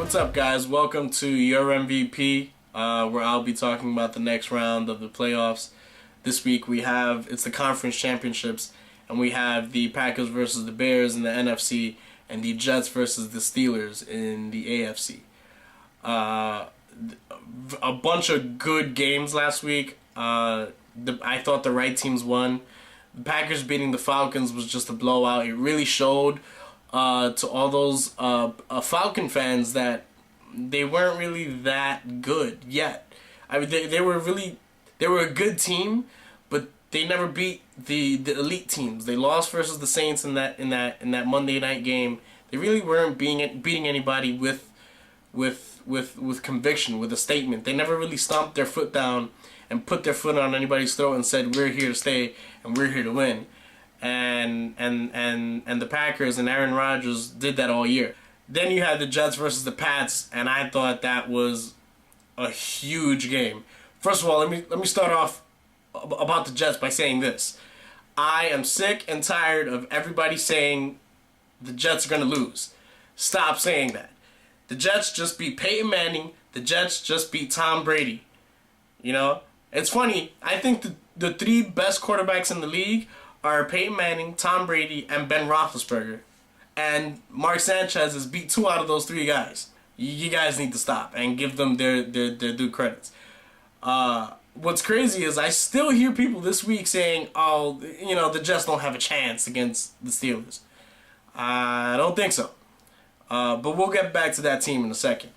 What's up, guys? Welcome to Your MVP, where I'll be talking about the next round of the playoffs. This week it's the conference championships, and we have the Packers versus the Bears in the NFC, and the Jets versus the Steelers in the AFC. A bunch of good games last week. I thought the right teams won. The Packers beating the Falcons was just a blowout. It really showed to all those Falcon fans that they weren't really that good yet. I mean, they were a good team, but they never beat the elite teams. They lost versus the Saints in that Monday night game. They really weren't beating anybody with conviction, with a statement. They never really stomped their foot down and put their foot on anybody's throat and said, "We're here to stay and we're here to win." And the Packers and Aaron Rodgers did that all year. Then you had the Jets versus the Pats, and I thought that was a huge game. First of all, let me start off about the Jets by saying this. I am sick and tired of everybody saying the Jets are going to lose. Stop saying that. The Jets just beat Peyton Manning. The Jets just beat Tom Brady. You know, it's funny. I think the three best quarterbacks in the league are Peyton Manning, Tom Brady, and Ben Roethlisberger. And Mark Sanchez has beat two out of those three guys. You guys need to stop and give them their due credits. What's crazy is I still hear people this week saying, "Oh, you know, the Jets don't have a chance against the Steelers." I don't think so. But we'll get back to that team in a second.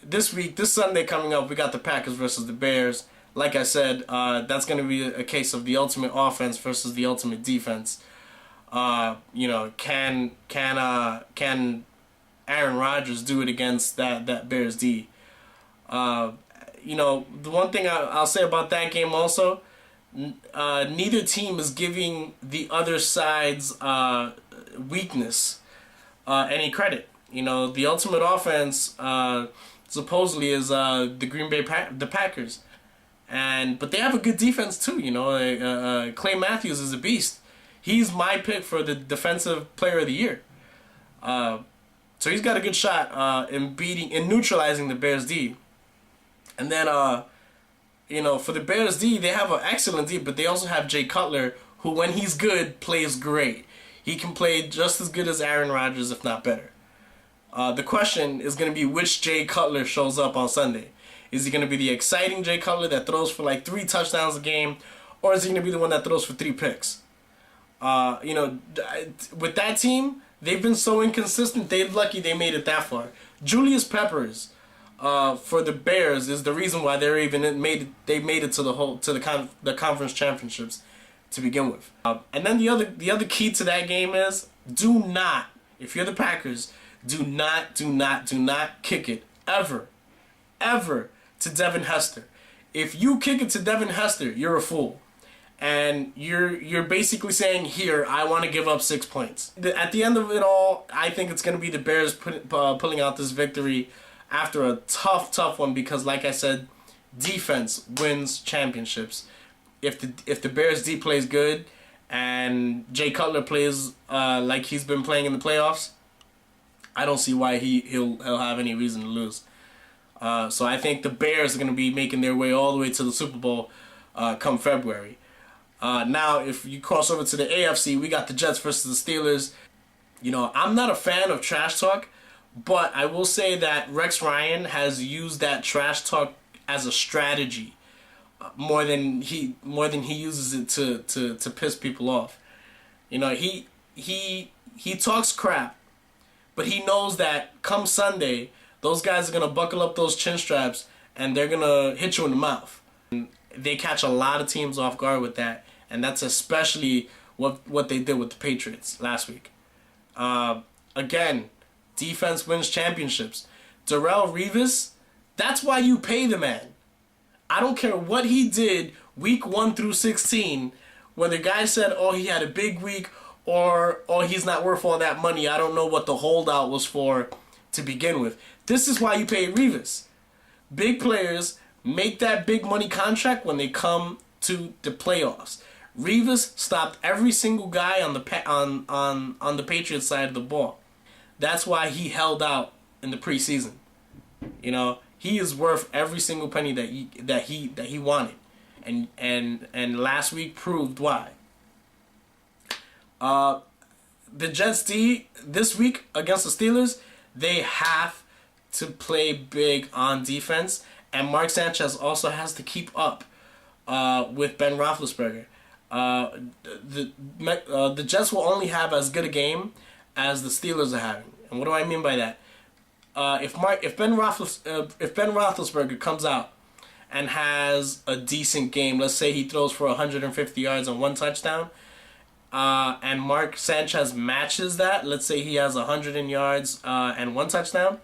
This Sunday coming up, we got the Packers versus the Bears. Like I said, that's going to be a case of the ultimate offense versus the ultimate defense. You know, can Aaron Rodgers do it against that Bears D? You know, the one thing I'll say about that game also, neither team is giving the other side's weakness any credit. You know, the ultimate offense supposedly is the Green Bay the Packers, but they have a good defense too. You know, Clay Matthews is a beast. He's my pick for the Defensive Player of the Year. So he's got a good shot in neutralizing the Bears D. And then, you know, for the Bears D, they have an excellent D, but they also have Jay Cutler, who, when he's good, plays great. He can play just as good as Aaron Rodgers, if not better. The question is going to be which Jay Cutler shows up on Sunday. Is he going to be the exciting Jay Cutler that throws for like 3 touchdowns a game, or is he going to be the one that throws for 3 picks? You know, with that team, they've been so inconsistent. They're lucky they made it that far. Julius Peppers, for the Bears, is the reason why they made it to the conference championships to begin with. And then the other key to that game is, do not, if you're the Packers, do not kick it ever to Devin Hester. If you kick it to Devin Hester, you're a fool. And you're basically saying, here, I want to give up 6 points. At the end of it all, I think it's going to be the Bears pulling out this victory after a tough one, because, like I said, defense wins championships. If the Bears D plays good and Jay Cutler plays like he's been playing in the playoffs, I don't see why he'll have any reason to lose. So I think the Bears are going to be making their way all the way to the Super Bowl come February. Now, if you cross over to the AFC, we got the Jets versus the Steelers. You know, I'm not a fan of trash talk, but I will say that Rex Ryan has used that trash talk as a strategy more than he uses it to piss people off. You know, he talks crap, but he knows that come Sunday, those guys are gonna buckle up those chin straps and they're gonna hit you in the mouth. And they catch a lot of teams off guard with that. And that's especially what they did with the Patriots last week. Again, defense wins championships. Darrelle Revis, that's why you pay the man. I don't care what he did week 1 through 16, whether guys said, oh, he had a big week, or oh, he's not worth all that money. I don't know what the holdout was for to begin with. This is why you pay Revis. Big players make that big money contract when they come to the playoffs. Revis stopped every single guy on the Patriots side of the ball. That's why he held out in the preseason. You know, he is worth every single penny that he wanted, and last week proved why. The Jets D this week against the Steelers, they have to play big on defense, and Mark Sanchez also has to keep up with Ben Roethlisberger. The Jets will only have as good a game as the Steelers are having, and what do I mean by that? If Ben Roethlisberger comes out and has a decent game, let's say he throws for 150 yards and 1 touchdown, and Mark Sanchez matches that, let's say he has 100 yards and 1 touchdown,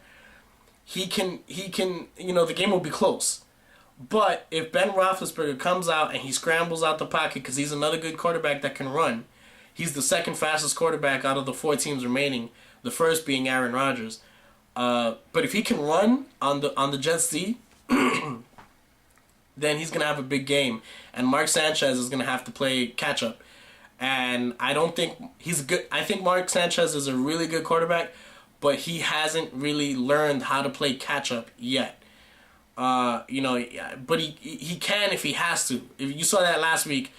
he can the game will be close. But if Ben Roethlisberger comes out and he scrambles out the pocket because he's another good quarterback that can run, he's the second fastest quarterback out of the 4 teams remaining, the first being Aaron Rodgers. But if he can run on the Jets D, then he's gonna have a big game, and Mark Sanchez is gonna have to play catch up. And I don't think he's good. I think Mark Sanchez is a really good quarterback, but he hasn't really learned how to play catch up yet. But he can if he has to. If you saw that last week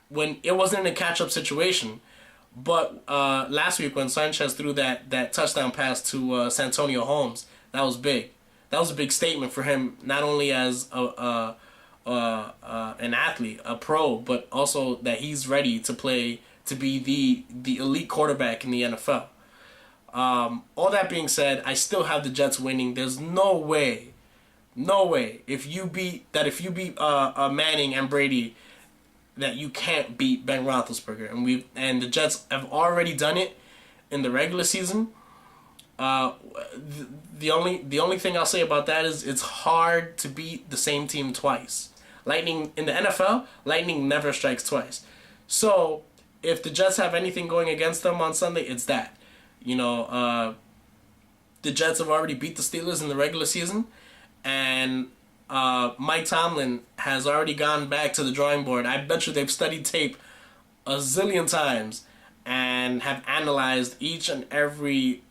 when it wasn't in a catch up situation. But last week when Sanchez threw that touchdown pass to Santonio Holmes, that was big. That was a big statement for him, not only as an athlete, a pro, but also that he's ready to play to be the elite quarterback in the NFL. All that being said, I still have the Jets winning. There's no way, if you beat Manning and Brady, that you can't beat Ben Roethlisberger, and the Jets have already done it in the regular season. The only thing I'll say about that is it's hard to beat the same team twice. Lightning in the NFL, lightning never strikes twice. So if the Jets have anything going against them on Sunday, it's that. The Jets have already beat the Steelers in the regular season, and Mike Tomlin has already gone back to the drawing board. I bet you they've studied tape a zillion times and have analyzed each and every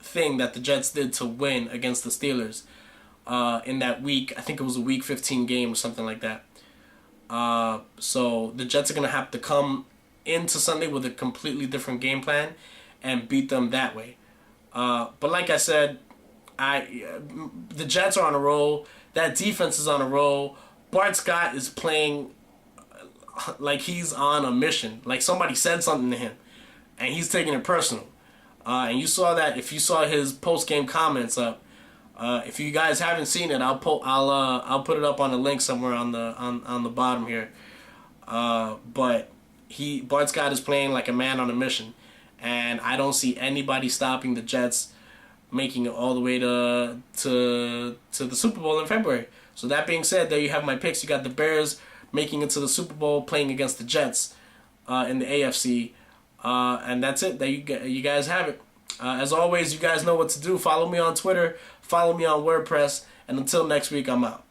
thing that the Jets did to win against the Steelers in that week. I think it was a Week 15 game or something like that. So the Jets are going to have to come into Sunday with a completely different game plan and beat them that way. But like I said, the Jets are on a roll. That defense is on a roll. Bart Scott is playing like he's on a mission. Like somebody said something to him, and he's taking it personal. And you saw that if you saw his post-game comments up. If you guys haven't seen it, I'll put it up on a link somewhere on the bottom here. But Bart Scott is playing like a man on a mission, and I don't see anybody stopping the Jets making it all the way to the Super Bowl in February. So that being said, there you have my picks. You got the Bears making it to the Super Bowl, playing against the Jets in the AFC, and that's it. There you guys have it. As always, you guys know what to do. Follow me on Twitter, follow me on WordPress, and until next week, I'm out.